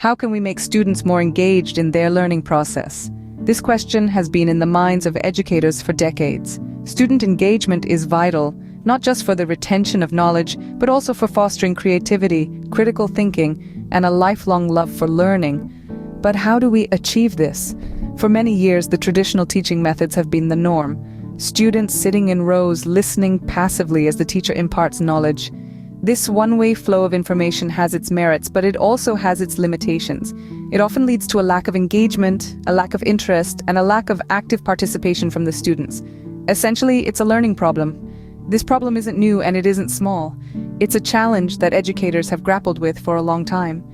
How can we make students more engaged in their learning process? This question has been in the minds of educators for decades. Student engagement is vital, not just for the retention of knowledge, but also for fostering creativity, critical thinking, and a lifelong love for learning. But how do we achieve this? For many years, the traditional teaching methods have been the norm. Students sitting in rows, listening passively as the teacher imparts knowledge. This one-way flow of information has its merits, but it also has its limitations. It often leads to a lack of engagement, a lack of interest, and a lack of active participation from the students. Essentially, it's a learning problem. This problem isn't new and it isn't small. It's a challenge that educators have grappled with for a long time.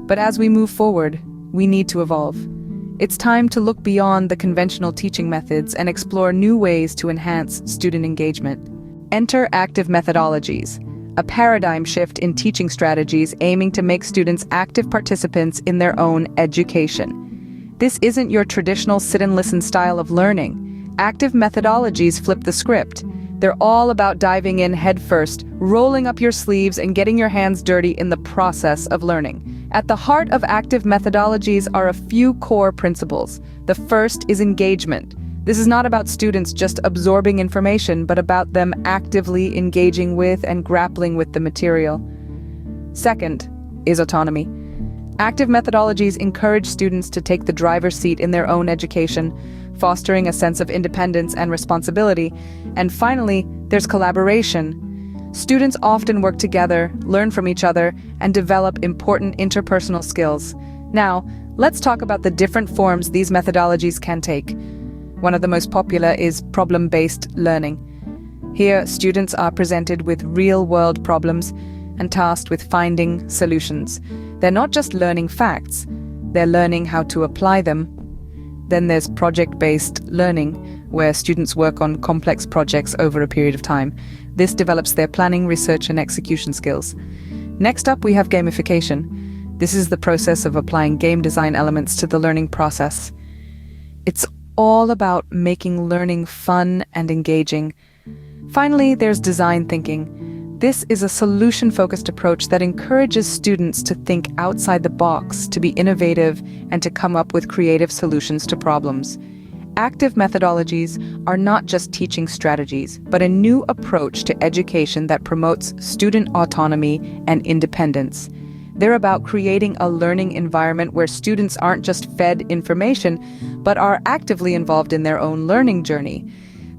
But as we move forward, we need to evolve. It's time to look beyond the conventional teaching methods and explore new ways to enhance student engagement. Enter active methodologies, a paradigm shift in teaching strategies aiming to make students active participants in their own education. This isn't your traditional sit-and-listen style of learning. Active methodologies flip the script. They're all about diving in headfirst, rolling up your sleeves, and getting your hands dirty in the process of learning. At the heart of active methodologies are a few core principles. The first is engagement. This is not about students just absorbing information, but about them actively engaging with and grappling with the material. Second is autonomy. Active methodologies encourage students to take the driver's seat in their own education, fostering a sense of independence and responsibility. And finally, there's collaboration. Students often work together, learn from each other, and develop important interpersonal skills. Now, let's talk about the different forms these methodologies can take. One of the most popular is problem-based learning. Here, students are presented with real-world problems and tasked with finding solutions. They're not just learning facts, they're learning how to apply them. Then there's project-based learning, where students work on complex projects over a period of time. This develops their planning, research, and execution skills. Next up, we have gamification. This is the process of applying game design elements to the learning process. It's all about making learning fun and engaging. Finally, there's design thinking. This is a solution-focused approach that encourages students to think outside the box, to be innovative, and to come up with creative solutions to problems. Active methodologies are not just teaching strategies, but a new approach to education that promotes student autonomy and independence. They're about creating a learning environment where students aren't just fed information, but are actively involved in their own learning journey.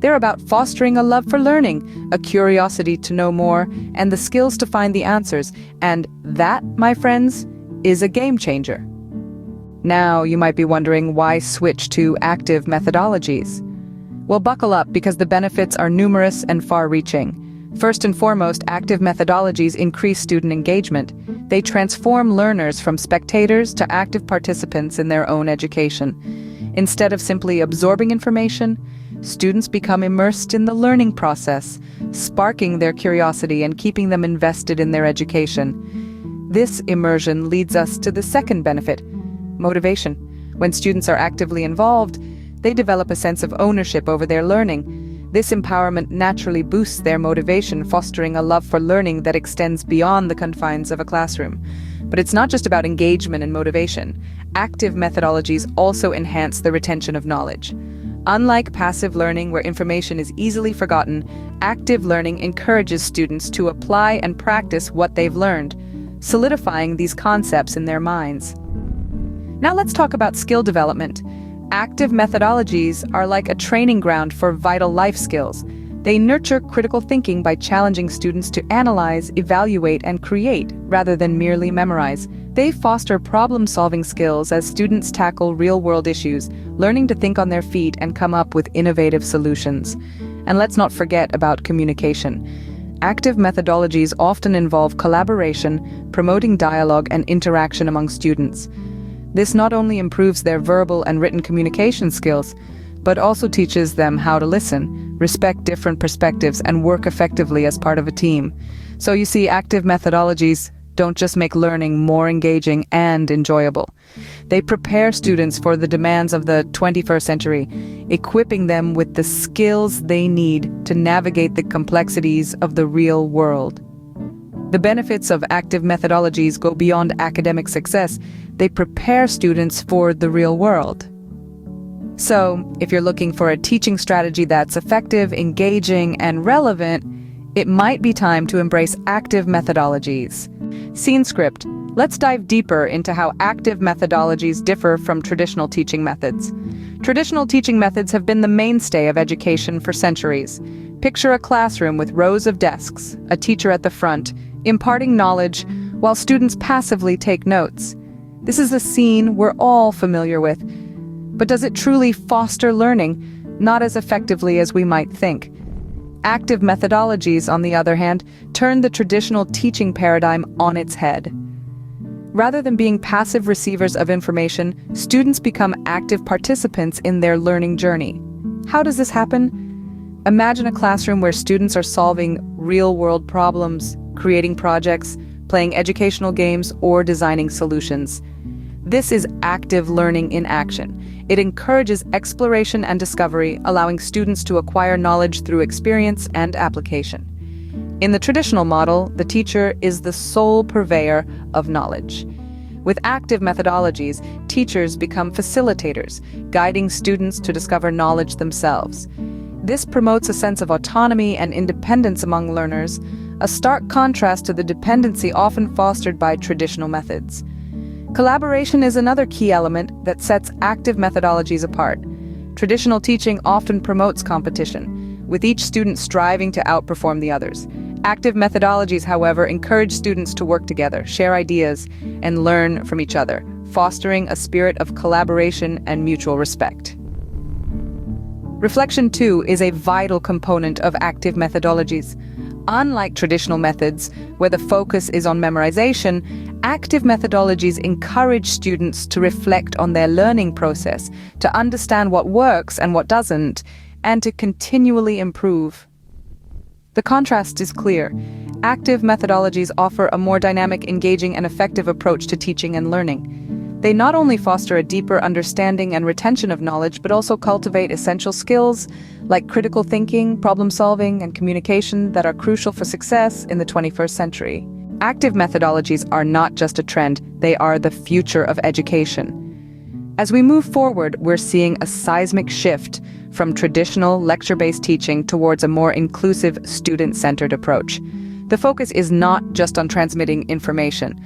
They're about fostering a love for learning, a curiosity to know more, and the skills to find the answers. And that, my friends, is a game changer. Now, you might be wondering why switch to active methodologies. Well, buckle up, because the benefits are numerous and far-reaching. First and foremost, active methodologies increase student engagement. They transform learners from spectators to active participants in their own education. Instead of simply absorbing information, students become immersed in the learning process, sparking their curiosity and keeping them invested in their education. This immersion leads us to the second benefit: motivation. When students are actively involved, they develop a sense of ownership over their learning. This empowerment naturally boosts their motivation, fostering a love for learning that extends beyond the confines of a classroom. But it's not just about engagement and motivation. Active methodologies also enhance the retention of knowledge. Unlike passive learning, where information is easily forgotten, active learning encourages students to apply and practice what they've learned, solidifying these concepts in their minds. Now let's talk about skill development. Active methodologies are like a training ground for vital life skills. They nurture critical thinking by challenging students to analyze, evaluate, and create, rather than merely memorize. They foster problem-solving skills as students tackle real-world issues, learning to think on their feet and come up with innovative solutions. And let's not forget about communication. Active methodologies often involve collaboration, promoting dialogue and interaction among students. This not only improves their verbal and written communication skills, but also teaches them how to listen, respect different perspectives, and work effectively as part of a team. So you see, active methodologies don't just make learning more engaging and enjoyable. They prepare students for the demands of the 21st century, equipping them with the skills they need to navigate the complexities of the real world. The benefits of active methodologies go beyond academic success. They prepare students for the real world. So, if you're looking for a teaching strategy that's effective, engaging, and relevant, it might be time to embrace active methodologies. Scene script. Let's dive deeper into how active methodologies differ from traditional teaching methods. Traditional teaching methods have been the mainstay of education for centuries. Picture a classroom with rows of desks, a teacher at the front, imparting knowledge while students passively take notes. This is a scene we're all familiar with. But does it truly foster learning? Not as effectively as we might think. Active methodologies, on the other hand, turn the traditional teaching paradigm on its head. Rather than being passive receivers of information, students become active participants in their learning journey. How does this happen? Imagine a classroom where students are solving real-world problems, creating projects, playing educational games, or designing solutions. This is active learning in action. It encourages exploration and discovery, allowing students to acquire knowledge through experience and application. In the traditional model, the teacher is the sole purveyor of knowledge. With active methodologies, teachers become facilitators, guiding students to discover knowledge themselves. This promotes a sense of autonomy and independence among learners, a stark contrast to the dependency often fostered by traditional methods. Collaboration is another key element that sets active methodologies apart. Traditional teaching often promotes competition, with each student striving to outperform the others. Active methodologies, however, encourage students to work together, share ideas, and learn from each other, fostering a spirit of collaboration and mutual respect. Reflection, too, is a vital component of active methodologies. Unlike traditional methods, where the focus is on memorization, active methodologies encourage students to reflect on their learning process, to understand what works and what doesn't, and to continually improve. The contrast is clear. Active methodologies offer a more dynamic, engaging, and effective approach to teaching and learning. They not only foster a deeper understanding and retention of knowledge, but also cultivate essential skills like critical thinking, problem solving, and communication that are crucial for success in the 21st century. Active methodologies are not just a trend, they are the future of education. As we move forward, we're seeing a seismic shift from traditional lecture-based teaching towards a more inclusive, student-centered approach. The focus is not just on transmitting information,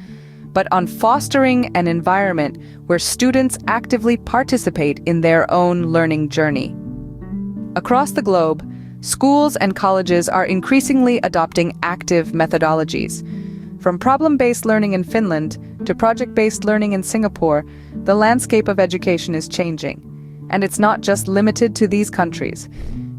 but on fostering an environment where students actively participate in their own learning journey. Across the globe, schools and colleges are increasingly adopting active methodologies. From problem-based learning in Finland to project-based learning in Singapore, the landscape of education is changing. And it's not just limited to these countries.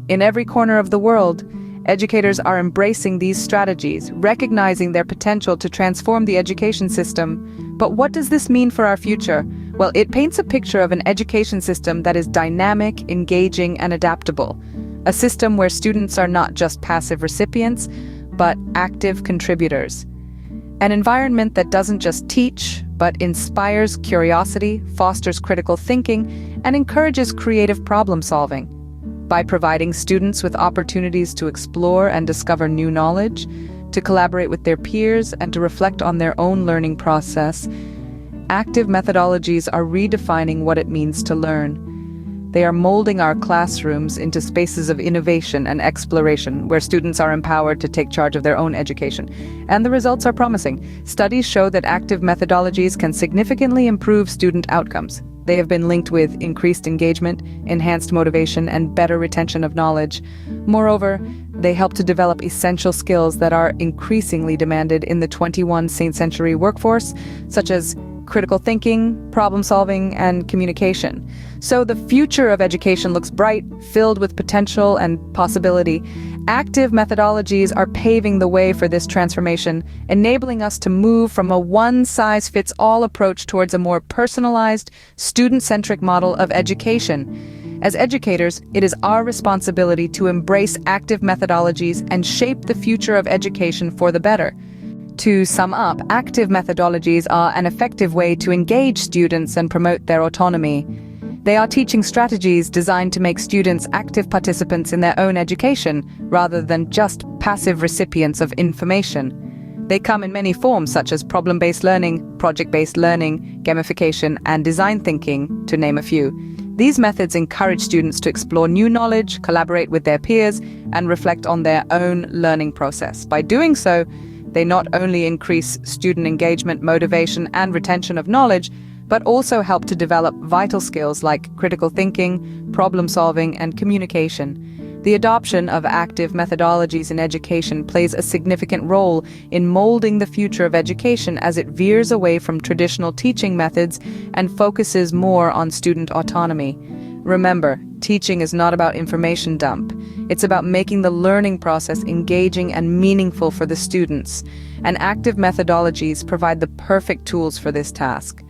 In every corner of the world, educators are embracing these strategies, recognizing their potential to transform the education system. But what does this mean for our future? Well, it paints a picture of an education system that is dynamic, engaging, and adaptable. A system where students are not just passive recipients, but active contributors. An environment that doesn't just teach, but inspires curiosity, fosters critical thinking, and encourages creative problem solving. By providing students with opportunities to explore and discover new knowledge, to collaborate with their peers, and to reflect on their own learning process, active methodologies are redefining what it means to learn. They are molding our classrooms into spaces of innovation and exploration, where students are empowered to take charge of their own education. And the results are promising. Studies show that active methodologies can significantly improve student outcomes. They have been linked with increased engagement, enhanced motivation, and better retention of knowledge. Moreover, they help to develop essential skills that are increasingly demanded in the 21st century workforce, such as critical thinking, problem solving, and communication. So the future of education looks bright, filled with potential and possibility. Active methodologies are paving the way for this transformation, enabling us to move from a one-size-fits-all approach towards a more personalized, student-centric model of education. As educators, it is our responsibility to embrace active methodologies and shape the future of education for the better. To sum up, active methodologies are an effective way to engage students and promote their autonomy. They are teaching strategies designed to make students active participants in their own education, rather than just passive recipients of information. They come in many forms, such as problem-based learning, project-based learning, gamification, and design thinking, to name a few. These methods encourage students to explore new knowledge, collaborate with their peers, and reflect on their own learning process. By doing so, they not only increase student engagement, motivation, and retention of knowledge, but also help to develop vital skills like critical thinking, problem-solving, and communication. The adoption of active methodologies in education plays a significant role in molding the future of education as it veers away from traditional teaching methods and focuses more on student autonomy. Remember, teaching is not about information dump. It's about making the learning process engaging and meaningful for the students. And active methodologies provide the perfect tools for this task.